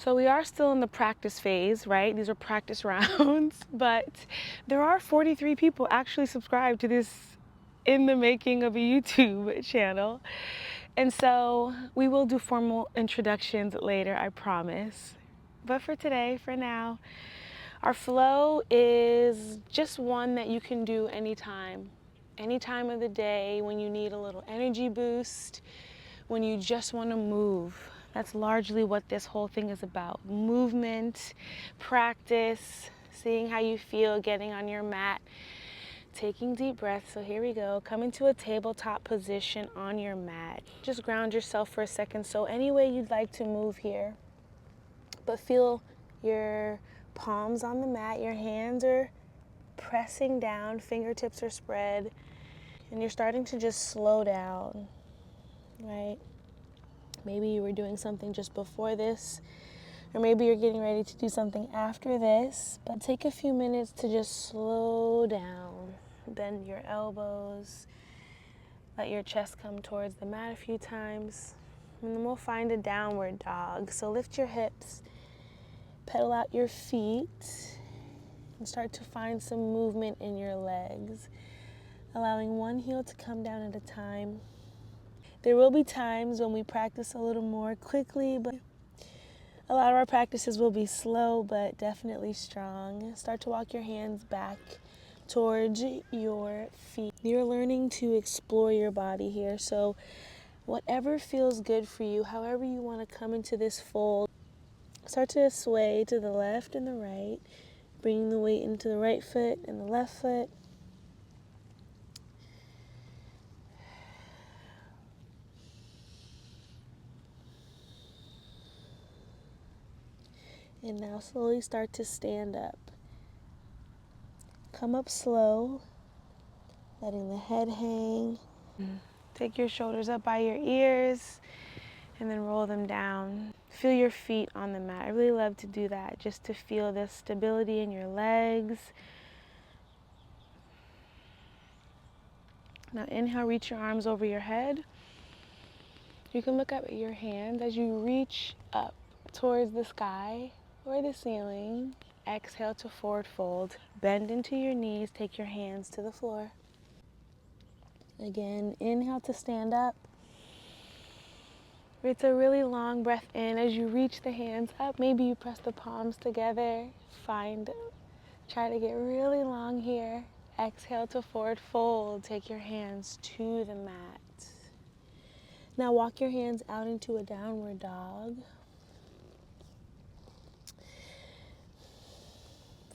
So we are still in the practice phase, right? These are practice rounds, but there are 43 people actually subscribed to this in the making of a YouTube channel. And so we will do formal introductions later, I promise. But for today, for now, our flow is just one that you can do anytime. Any time of the day when you need a little energy boost, when you just want to move. That's largely what this whole thing is about. Movement, practice, seeing how you feel, getting on your mat, taking deep breaths. So here we go. Come into a tabletop position on your mat. Just ground yourself for a second. So any way you'd like to move here, but feel your palms on the mat. Your hands are pressing down, fingertips are spread, and you're starting to just slow down, right? Maybe you were doing something just before this, or maybe you're getting ready to do something after this, but take a few minutes to just slow down. Bend your elbows, let your chest come towards the mat a few times, and then we'll find a downward dog. So lift your hips, pedal out your feet, and start to find some movement in your legs, allowing one heel to come down at a time. There will be times when we practice a little more quickly, but a lot of our practices will be slow, but definitely strong. Start to walk your hands back towards your feet. You're learning to explore your body here, so whatever feels good for you, however you want to come into this fold, start to sway to the left and the right, bringing the weight into the right foot and the left foot. And now slowly start to stand up. Come up slow, letting the head hang. Take your shoulders up by your ears and then roll them down. Feel your feet on the mat. I really love to do that, just to feel the stability in your legs. Now inhale, reach your arms over your head. You can look up at your hands as you reach up towards the sky or the ceiling. Exhale to forward fold. Bend into your knees, take your hands to the floor. Again, inhale to stand up. It's a really long breath in. As you reach the hands up, maybe you press the palms together. Try to get really long here. Exhale to forward fold. Take your hands to the mat. Now walk your hands out into a downward dog.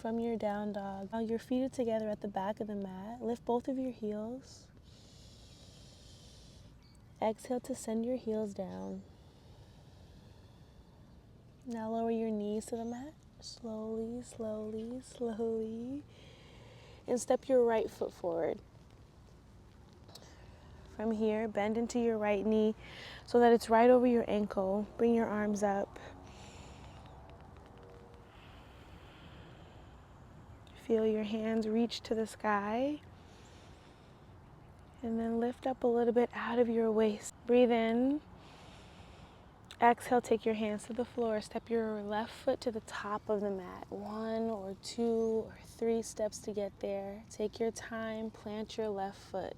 From your down dog, now your feet are together at the back of the mat. Lift both of your heels. Exhale to send your heels down. Now lower your knees to the mat. Slowly, slowly, slowly. And step your right foot forward. From here, bend into your right knee so that it's right over your ankle. Bring your arms up. Feel your hands reach to the sky. And then lift up a little bit out of your waist. Breathe in. Exhale, take your hands to the floor. Step your left foot to the top of the mat. 1 or 2 or 3 steps to get there. Take your time, plant your left foot.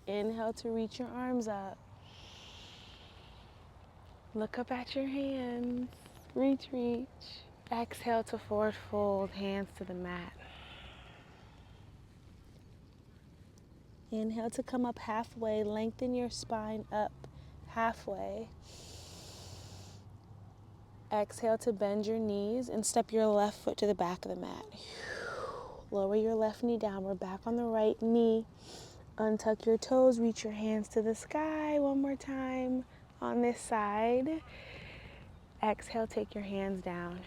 Inhale to reach your arms up. Look up at your hands. Reach, reach. Exhale to forward fold, hands to the mat. Inhale to come up halfway, lengthen your spine up halfway. Exhale to bend your knees and step your left foot to the back of the mat. Lower your left knee down. We're back on the right knee. Untuck your toes, reach your hands to the sky. One more time on this side. Exhale, take your hands down.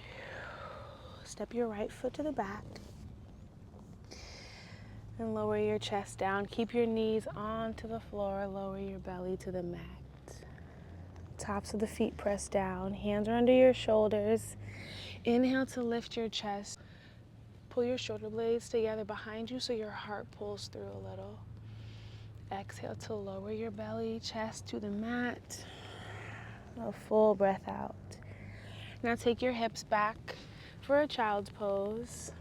Step your right foot to the back. And lower your chest down. Keep your knees onto the floor. Lower your belly to the mat. Tops of the feet press down. Hands are under your shoulders. Inhale to lift your chest. Pull your shoulder blades together behind you so your heart pulls through a little. Exhale to lower your belly, chest to the mat. A full breath out. Now take your hips back for a child's pose.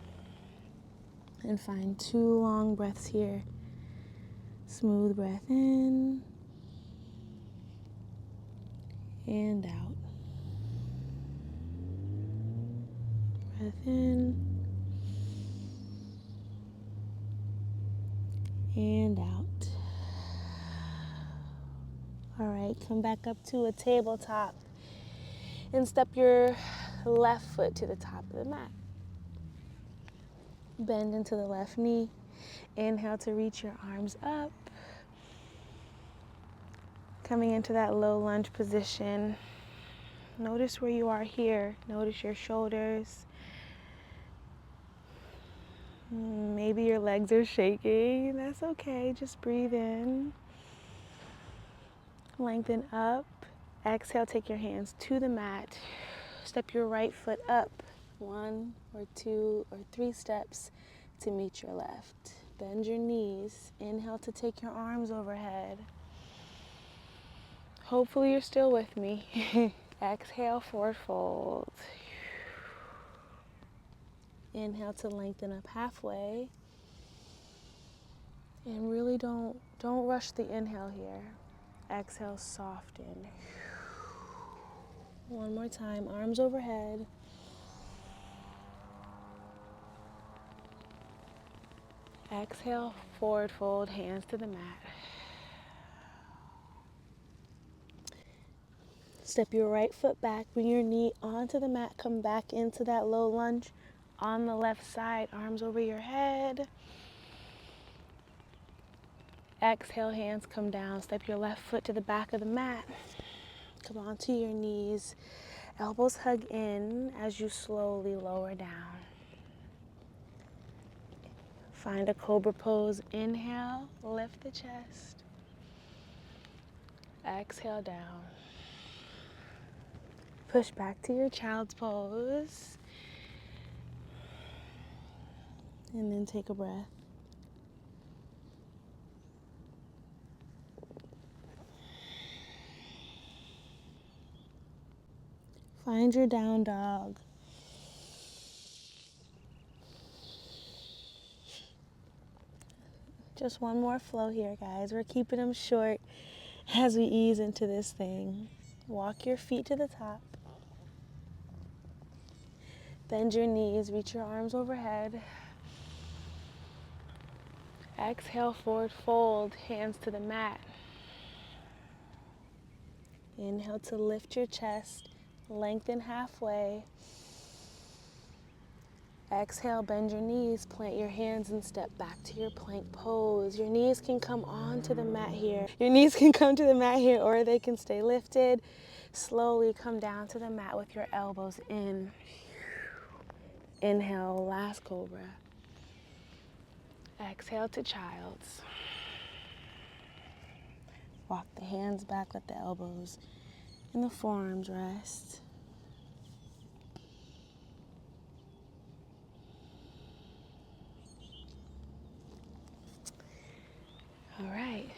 And find 2 long breaths here. Smooth breath in and out. Breath in and out. All right, come back up to a tabletop and step your left foot to the top of the mat. Bend into the left knee. Inhale to reach your arms up. Coming into that low lunge position. Notice where you are here. Notice your shoulders. Maybe your legs are shaking. That's okay. Just breathe in. Lengthen up. Exhale, take your hands to the mat. Step your right foot up. 1 or 2 or 3 steps to meet your left. Bend your knees. Inhale to take your arms overhead. Hopefully you're still with me. Exhale, forward fold. Inhale to lengthen up halfway. And really don't rush the inhale here. Exhale, soften. One more time, arms overhead. Exhale, forward fold, hands to the mat. Step your right foot back, bring your knee onto the mat, come back into that low lunge on the left side, arms over your head. Exhale, hands come down, step your left foot to the back of the mat. Come onto your knees, elbows hug in as you slowly lower down. Find a cobra pose, inhale, lift the chest. Exhale down. Push back to your child's pose. And then take a breath. Find your down dog. Just one more flow here, guys. We're keeping them short as we ease into this thing. Walk your feet to the top. Bend your knees, reach your arms overhead. Exhale, forward fold, hands to the mat. Inhale to lift your chest, lengthen halfway. Exhale, bend your knees, plant your hands and step back to your plank pose. Your knees can come onto the mat here. Your knees can come to the mat here or they can stay lifted. Slowly come down to the mat with your elbows in. Inhale, last cobra. Exhale to child's. Walk the hands back, let the elbows and the forearms rest. All right,